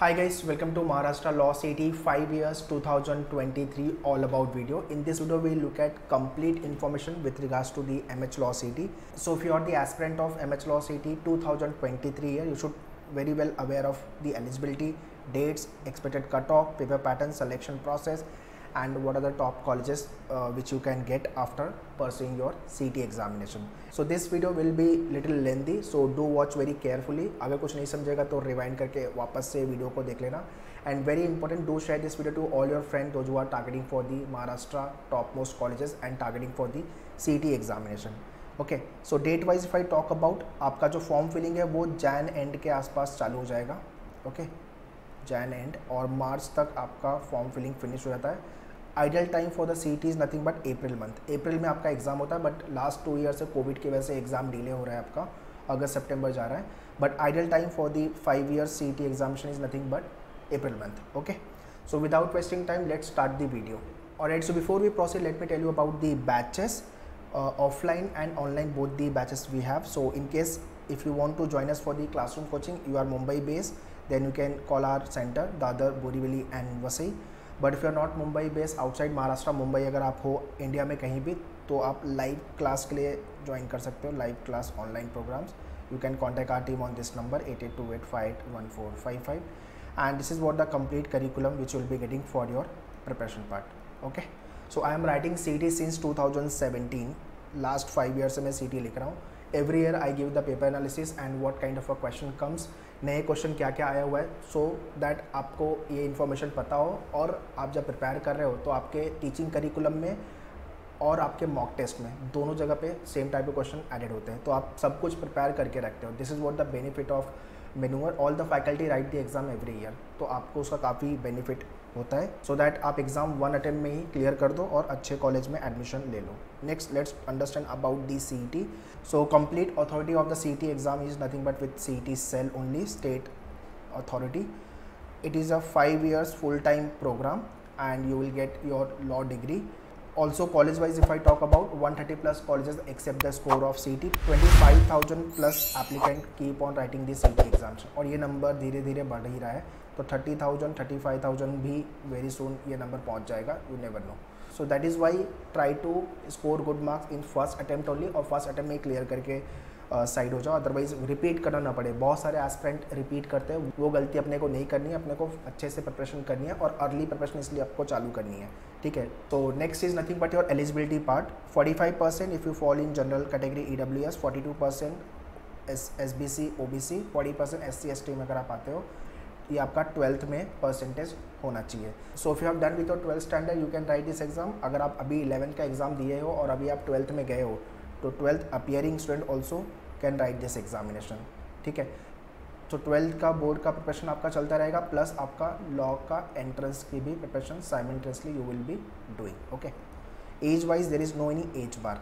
Hi guys, welcome to Maharashtra Law City 5 years 2023 all about video. In this video we look at complete information with regards to the MH Law City. So if you are the aspirant of MH Law City 2023 year, you should very well aware of the eligibility, dates, expected cutoff, paper pattern, selection process and what are the top colleges which you can get after pursuing your CT examination. So this video will be little lengthy, so do watch very carefully. अगर कुछ नहीं समझेगा तो rewind करके वापस से video को देख लेना. And very important, do share this video to all your friends those who are targeting for the Maharashtra topmost colleges and targeting for the CT examination. Okay, so date wise if I talk about, आपका जो form filling है वो Jain and के आसपास चालू हो जाएगा. Okay, Jain and और मार्च तक आपका फॉर्म फिलिंग फिनिश हो जाता है. Ideal time for the CT is nothing but April month. अप्रैल में आपका एग्जाम होता है, बट लास्ट 2 ईयर से कोविड की वजह से एग्जाम डिले हो रहा है, आपका अगस्त सितंबर जा रहा है. But ideal time for the 5 years CT examination is nothing but April month. Okay, so without wasting time let's start the video. Alright, so before we proceed let me tell you about the batches. Offline and online both the batches we have. So in case if you want to join us for the classroom coaching, you are Mumbai based, then you can call our center Dadar, Borivali and Vasai. But if you are not Mumbai based, outside Maharashtra, Mumbai अगर आप हो India में कहीं भी, तो आप live class के लिए ज्वाइन कर सकते हो. Live class online programs you can contact our team on this number 8828581455 and this is what the complete curriculum which you will be getting for your preparation part. Okay, so I am writing CT since 2017. Last 5 years से मैं CT लिख रहा हूँ. Every year I give the paper analysis and what kind of a question comes, नए question क्या क्या आया हुआ है, सो दैट आपको ये इन्फॉर्मेशन पता हो और आप जब प्रिपेयर कर रहे हो तो आपके टीचिंग करिकुलम में और आपके मॉक टेस्ट में दोनों जगह पे सेम टाइप के क्वेश्चन एडेड होते हैं, तो आप सब कुछ प्रिपेयर करके रखते हो. This is what the benefit of manure. All the faculty right the exam every year, तो आपको उसका काफ़ी बेनिफिट होता है, सो दैट आप एग्जाम 1 अटेम्प्ट में ही क्लियर कर दो और अच्छे कॉलेज में एडमिशन ले लो. Next let's understand about the CT. So complete authority of the CT exam is nothing but with CT cell only, state authority. It is a 5 years full time program and you will get your law degree. Also college wise if I talk about, 130 plus colleges accept the score of CT. 25,000 plus applicant keep on writing the CT exams और ये number धीरे धीरे बढ़ ही रहा है, तो 30,000 35,000 भी very soon ये नंबर पहुंच जाएगा, you never know. So that is why try to score good marks in first attempt only, और फर्स्ट अटैम्प्ट में क्लियर करके साइड हो जाओ, अदरवाइज रिपीट करना ना पड़े. बहुत सारे एस्पिरेंट रिपीट करते हैं, वो गलती अपने को नहीं करनी है, अपने को अच्छे से प्रिपरेशन करनी है और अर्ली प्रिपरेशन इसलिए आपको चालू करनी है. ठीक है, तो next is nothing but your eligibility part. 45% if you fall in general category EWS, 42% SBC OBC, 40% SC ST में अगर आप आते हो, ये आपका 12th में परसेंटेज होना चाहिए. So if you have done with your 12th standard you can write this exam. अगर आप अभी 11th का एग्जाम दिए हो और अभी आप 12th में गए हो, तो 12th appearing student also can write this examination. ठीक है, तो 12th का बोर्ड का प्रिपरेशन आपका चलता रहेगा, प्लस आपका लॉ का एंट्रेंस की भी preparation simultaneously you will be doing. Okay, age wise there is no any age bar.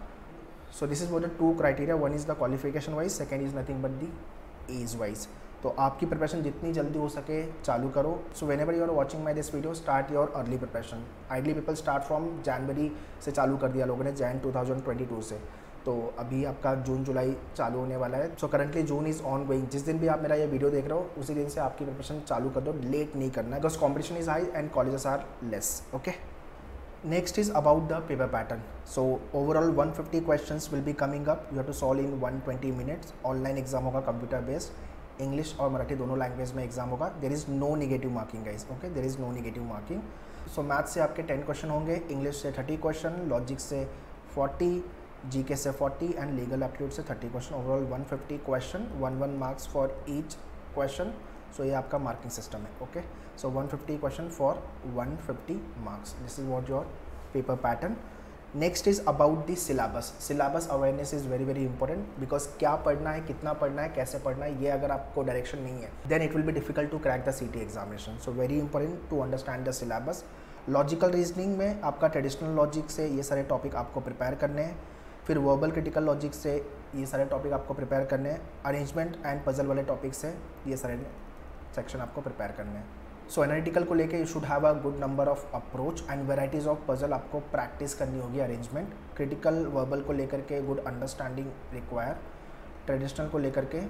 So this is what the 2 criteria. One is the qualification wise, second is nothing but the age wise. तो आपकी preparation जितनी जल्दी हो सके चालू करो. So whenever you are watching my this video, start your early preparation. Ideally people start from जनवरी से चालू कर दिया लोगों ने, जैन 2022 से, तो अभी आपका जून जुलाई चालू होने वाला है. So currently June is on going. जिस दिन भी आप मेरा ये वीडियो देख रहे हो उसी दिन से आपकी प्रिपरेशन चालू कर दो, लेट नहीं करना है, because competition is high and colleges are less. Okay, next is about the paper pattern. So overall 150 questions will be coming up. You have to solve in 120 minutes. Online exam होगा, computer based, English और मराठी दोनों language में exam होगा. There is no negative marking guys. Okay, there is no negative marking. So maths से आपके 10 question होंगे, English से 30 question, logic से 40, GK से 40 एंड लीगल एप्टीट्यूड से 30 question. Overall 150 question, 1 marks for each question. So ये आपका मार्किंग सिस्टम है. Okay, so 150 question for 150 marks. This is what your paper pattern. Next is about the syllabus. Syllabus awareness is very very important, because क्या पढ़ना है, कितना पढ़ना है, कैसे पढ़ना है, ये अगर आपको डायरेक्शन नहीं है then it will be difficult to crack the CT examination. So very important to understand the syllabus. Logical reasoning में आपका ट्रेडिशनल लॉजिक से ये सारे टॉपिक आपको प्रिपेयर करने हैं. फिर वर्बल क्रिटिकल लॉजिक से ये सारे टॉपिक आपको प्रिपेयर करने हैं. अरेंजमेंट एंड पजल वाले टॉपिक से ये सारे सेक्शन आपको प्रिपेयर करने हैं. सो एनालिटिकल को लेके you should have a good number of approach and varieties of puzzle आपको प्रैक्टिस करनी होगी. अरेंजमेंट, क्रिटिकल वर्बल को लेकर के गुड अंडरस्टैंडिंग रिक्वायर. ट्रेडिशनल को लेकर के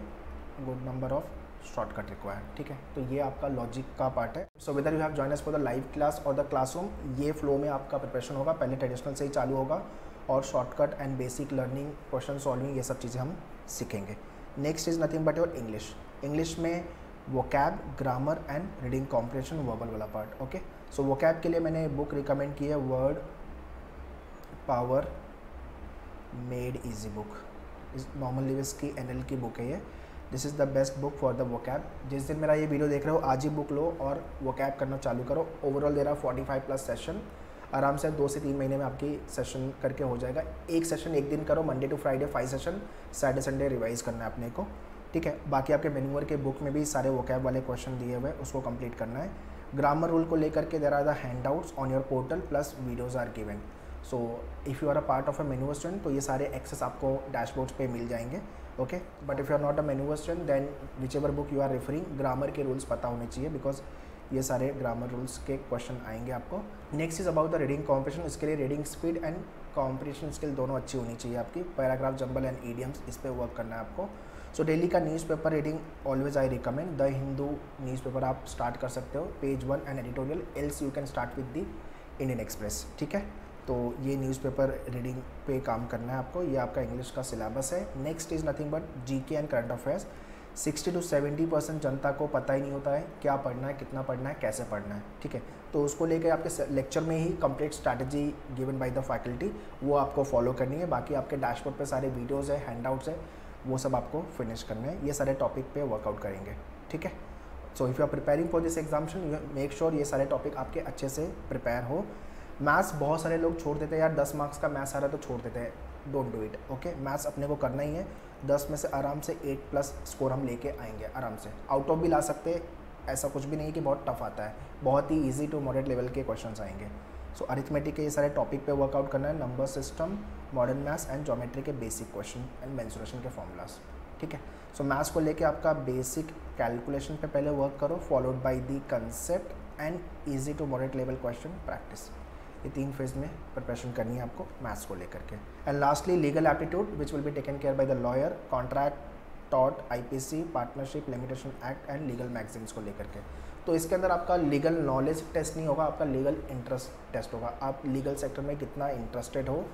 good number of shortcut required, ठीक है। तो ये आपका लॉजिक का पार्ट है। So whether you have join us for the live class और द क्लासरूम, ये फ्लो में आपका प्रिपरेशन होगा। पहले ट्रेडिशनल से ही चालू होगा और shortcut and basic learning, question solving, ये सब चीज़ें हम सीखेंगे। Next is nothing but your English. English में vocab, grammar and reading comprehension, verbal वाला पार्ट, ओके। सो वोकैब के लिए मैंने बुक रिकमेंड की है, word power made easy book, इस नॉर्मल लिविस की NL की बुक है ये। This is the best book for the vocab. जिस दिन मेरा ये वीडियो देख रहे हो आज ही बुक लो और वोकैब करना चालू करो। ओवरऑल देर आर 45+ सेशन, आराम से 2 से 3 महीने में आपकी सेशन करके हो जाएगा। एक सेशन एक दिन करो, Monday to Friday 5 session, Saturday Sunday revise करना है अपने को, ठीक है। बाकी आपके मेन्यूअर के बुक में भी सारे वोकैब वाले क्वेश्चन दिए हुए हैं, उसको कंप्लीट करना है। ग्रामर रूल को लेकर के there are the handouts on your portal plus videos are given. So if you are a part of a मेन्यूअर स्टूडेंट तो ये सारे एक्सेस आपको डैशबोर्ड्स पे मिल जाएंगे, okay. But if you are not a मेन्यूअर student then whichever book you are referring, grammar के रूल्स पता होने चाहिए, बिकॉज ये सारे ग्रामर रूल्स के क्वेश्चन आएंगे आपको। Next is about the reading comprehension. इसके लिए reading speed and comprehension skill दोनों अच्छी होनी चाहिए आपकी। पैराग्राफ, जंबल एंड ईडियम्स, इस पर वर्क करना है आपको। सो डेली का newspaper reading always I recommend the Hindu newspaper आप स्टार्ट कर सकते हो, page 1 and editorial, else you can start with the Indian express, ठीक है। तो ये न्यूज़पेपर रीडिंग पे काम करना है आपको। ये आपका इंग्लिश का सिलेबस है। Next is nothing but GK and current affairs. 60 to 70% जनता को पता ही नहीं होता है क्या पढ़ना है, कितना पढ़ना है, कैसे पढ़ना है, ठीक है। तो उसको लेकर आपके लेक्चर में ही complete strategy given by the faculty, वो आपको फॉलो करनी है। बाकी आपके डैशबोर्ड पे सारे वीडियोज़ है, हैंडआउट्स है, वो सब आपको फिनिश करने हैं। ये सारे टॉपिक पे वर्कआउट करेंगे, ठीक है। So if you are preparing for this examination you make sure ये सारे टॉपिक आपके अच्छे से प्रिपेयर हो। मैथ्स बहुत सारे लोग छोड़ देते हैं, यार 10 मार्क्स का मैथ्स आ रहा है तो छोड़ देते हैं, don't do it, okay. Maths अपने को करना ही है। 10 में से आराम से 8+ स्कोर हम लेके आएंगे आराम से। आउट ऑफ भी ला सकते हैं, ऐसा कुछ भी नहीं कि बहुत टफ आता है, बहुत ही ईजी टू मॉडरेट लेवल के क्वेश्चंस आएंगे। सो अरिथमेटिक के ये सारे टॉपिक पे वर्कआउट करना है, number system, modern maths and geometry के बेसिक क्वेश्चन एंड मेंसुरेशन के फॉर्मूलाज, ठीक है। सो मैथ्स को लेके आपका बेसिक कैलकुलेशन पे पहले वर्क करो, followed by the concept and easy to moderate level question practice. ये 3 फेज में प्रिपरेशन करनी है आपको मैथ्स को लेकर के। And lastly legal aptitude which will be taken care by the lawyer, contract, tort, IPC, partnership limitation act and legal magazines को लेकर के। तो इसके अंदर आपका लीगल नॉलेज टेस्ट नहीं होगा, आपका लीगल इंटरेस्ट टेस्ट होगा। आप लीगल सेक्टर में कितना इंटरेस्टेड हो,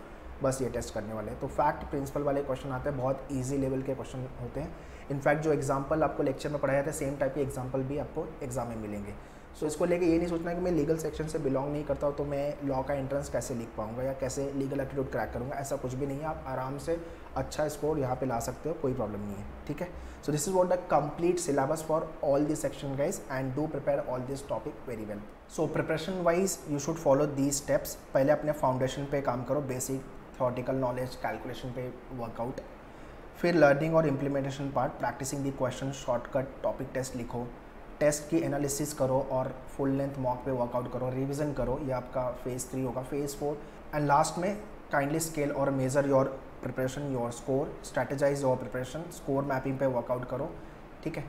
बस ये टेस्ट करने वाले हैं। तो फैक्ट प्रिंसिपल वाले क्वेश्चन आते हैं, बहुत ईजी लेवल के क्वेश्चन होते हैं। इनफैक्ट जो एग्जाम्पल आपको लेक्चर में पढ़ाया था सेम टाइप के एग्जाम्पल भी आपको एग्जाम में मिलेंगे। सो इसको लेके ये नहीं सोचना कि मैं लीगल सेक्शन से बिलोंग नहीं करता हूँ तो मैं लॉ का एंट्रेंस कैसे लिख पाऊंगा या कैसे लीगल एप्टीट्यूड क्रैक करूँगा, ऐसा कुछ भी नहीं है। आप आराम से अच्छा स्कोर यहाँ पे ला सकते हो, कोई प्रॉब्लम नहीं है, ठीक है। So this is what the complete syllabus for all this section guys and do prepare all this topic very well. So preparation wise you should follow these steps. पहले अपने फाउंडेशन पे काम करो, बेसिक थ्योरेटिकल नॉलेज, कैलकुलेशन पे workout. फिर learning और implementation part, practicing the question, shortcut, topic test लिखो, test की एनालिसिस करो और फुल लेंथ मॉक पे वर्कआउट करो, रिवीजन करो। ये आपका फेज़ 3 होगा। फेज़ 4 एंड लास्ट में काइंडली स्केल और major your preparation, your score, strategise your preparation, score mapping पे वर्कआउट करो, ठीक है।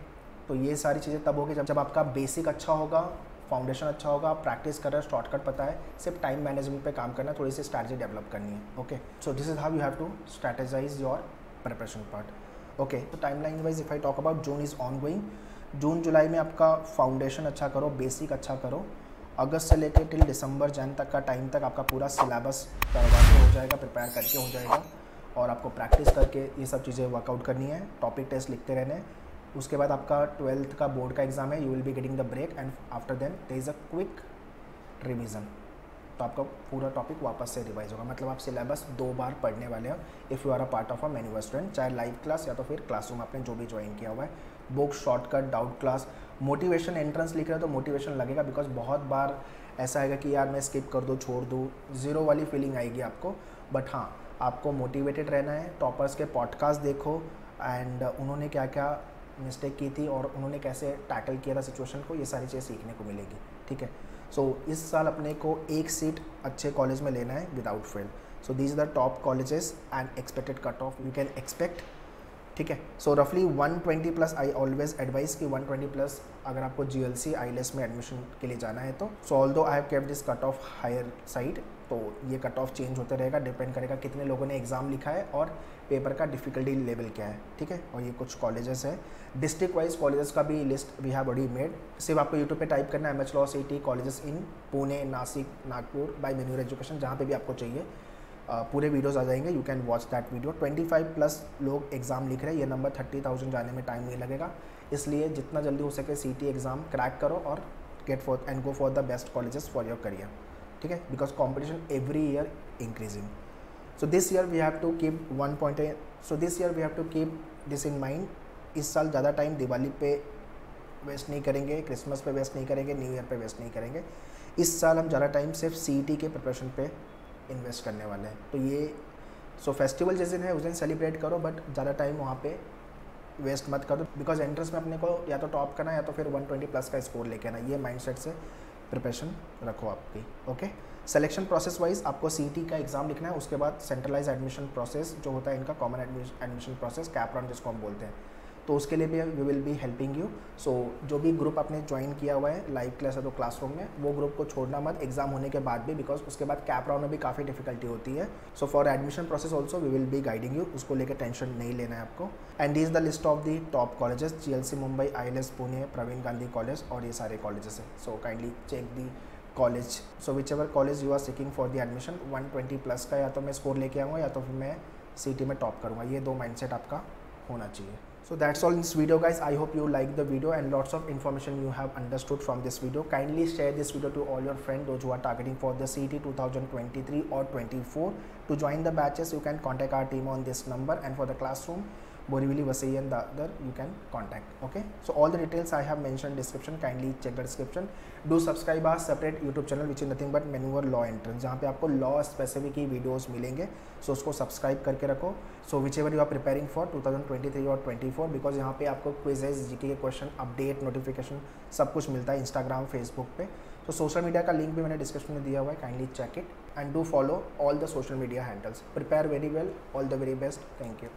तो ये सारी चीज़ें तब होगी जब आपका बेसिक अच्छा होगा, फाउंडेशन अच्छा होगा, आप प्रैक्टिस कर रहे हो, शॉर्टकट पता है, सिर्फ टाइम मैनेजमेंट पे काम करना है, थोड़ी सी स्ट्रैटेजी डेवलप करनी है, okay. So this is how you have to strategize your preparation part, okay. तो timeline wise if I talk about, June is on going. जून जुलाई में आपका फाउंडेशन अच्छा करो, बेसिक अच्छा करो। अगस्त से लेकर टिल दिसंबर जैन तक का टाइम तक आपका पूरा सिलेबस करवा के हो जाएगा, प्रिपेयर करके हो जाएगा और आपको प्रैक्टिस करके ये सब चीज़ें वर्कआउट करनी है, टॉपिक टेस्ट लिखते रहने हैं। उसके बाद आपका 12th का बोर्ड का एग्जाम है, you will be getting the break and after then there is a quick revision. तो आपका पूरा टॉपिक वापस से रिवाइज होगा, मतलब आप सिलेबस 2 बार पढ़ने वाले हो if you are a part of a मेन्यूअर स्टूडेंट, चाहे लाइव क्लास या तो फिर क्लासरूम आपने जो भी ज्वाइन किया हुआ है। Book, shortcut, doubt class, motivation, entrance लिख रहे हो तो मोटिवेशन लगेगा, बिकॉज बहुत बार ऐसा आएगा कि यार मैं स्किप कर दूँ, छोड़ दूँ, ज़ीरो वाली फीलिंग आएगी आपको। बट हाँ, आपको मोटिवेटेड रहना है। टॉपर्स के पॉडकास्ट देखो एंड उन्होंने क्या क्या मिस्टेक की थी और उन्होंने कैसे टैकल किया था सिचुएशन को, ये सारी चीज़ें सीखने को मिलेगी, ठीक है। सो इस साल अपने को 1 सीट अच्छे कॉलेज में लेना है without fail. So these are the top colleges and expected cut off you can expect ठीक है। सो रफली 120 प्लस आई ऑलवेज एडवाइस कि 120 प्लस अगर आपको GLC IELTS में एडमिशन के लिए जाना है तो। So although I have kept this cut off higher side, तो ये कट ऑफ चेंज होते रहेगा, डिपेंड करेगा कितने लोगों ने एग्जाम लिखा है और पेपर का डिफिकल्टी लेवल क्या है, ठीक है। और ये कुछ कॉलेजेस है, डिस्ट्रिक्ट वाइज कॉलेजेस का भी list we have already made. सिर्फ आपको यूट्यूब पे टाइप करना है MH Law CET colleges in Pune, Nashik, Nagpur by मेन्यूर एजुकेशन, जहाँ पे भी आपको चाहिए पूरे वीडियोस आ जाएंगे, you can watch that video. 25 plus लोग एग्जाम लिख रहे हैं, ये नंबर 30,000 जाने में टाइम नहीं लगेगा, इसलिए जितना जल्दी हो सके CET एग्जाम क्रैक करो और get for and go for the best colleges for your career, ठीक है, because competition every year increasing. So this year we have to keep this in mind. इस साल ज़्यादा टाइम दिवाली पे वेस्ट नहीं करेंगे, क्रिसमस पे वेस्ट नहीं करेंगे, न्यू ईयर पे वेस्ट नहीं करेंगे। इस साल हम ज़्यादा टाइम सिर्फ CET के प्रिपरेशन पे इन्वेस्ट करने वाले हैं। तो ये फेस्टिवल जिस दिन है उस दिन सेलिब्रेट करो, बट ज़्यादा टाइम वहाँ पे वेस्ट मत करो, बिकॉज एंट्रेंस में अपने को या तो टॉप करना है या तो फिर 120 प्लस का स्कोर लेके आना। ये माइंडसेट से प्रिपरेशन रखो आपकी, ओके। सिलेक्शन प्रोसेस वाइज आपको CET का एग्जाम लिखना है, उसके बाद सेंट्रलाइज एडमिशन प्रोसेस जो होता है इनका, common admission process, CAP round जिसको हम बोलते हैं, तो उसके लिए भी we will be helping you. So जो भी ग्रुप आपने ज्वाइन किया हुआ है लाइव क्लास है तो क्लासरूम में, वो ग्रुप को छोड़ना मत एग्जाम होने के बाद भी, बिकॉज उसके बाद कैप राउंड में भी काफ़ी डिफिकल्टी होती है। So for admission process also we will be guiding you, उसको लेकर टेंशन नहीं लेना है आपको। And is the list of the top colleges, GLC Mumbai, IELTS Pune, Praveen Gandhi college, और ये सारे कॉलेजेस हैं। So kindly check the college. So whichever college you are seeking for the admission, 120 plus का या तो मैं स्कोर लेके आऊँगा या तो फिर मैं CET में टॉप करूँगा, ये 2 माइंडसेट आपका होना चाहिए। So that's all in this video guys. I hope you like the video and lots of information you have understood from this video. Kindly share this video to all your friends, those who are targeting for the CET 2023 or 24. To join the batches you can contact our team on this number, and for the classroom Borivali, Vasai and the other you can contact, okay. So all the details I have mentioned description, kindly check the description. Do subscribe our separate YouTube channel which is nothing but Maneuver Law Entrance, जहाँ पे आपको law specific ही videos मिलेंगे। सो उसको subscribe करके रखो। So whichever you are preparing for 2023 और 24, because यहाँ पे आपको क्विजेज, GK के क्वेश्चन, अपडेट, नोटिफिकेशन सब कुछ मिलता है इंस्टाग्राम, फेसबुक पे। तो सोशल मीडिया का लिंक भी मैंने डिस्क्रिप्शन में दिया हुआ है, kindly check it and do follow all the social media handles. Prepare very well, all the very best, thank you.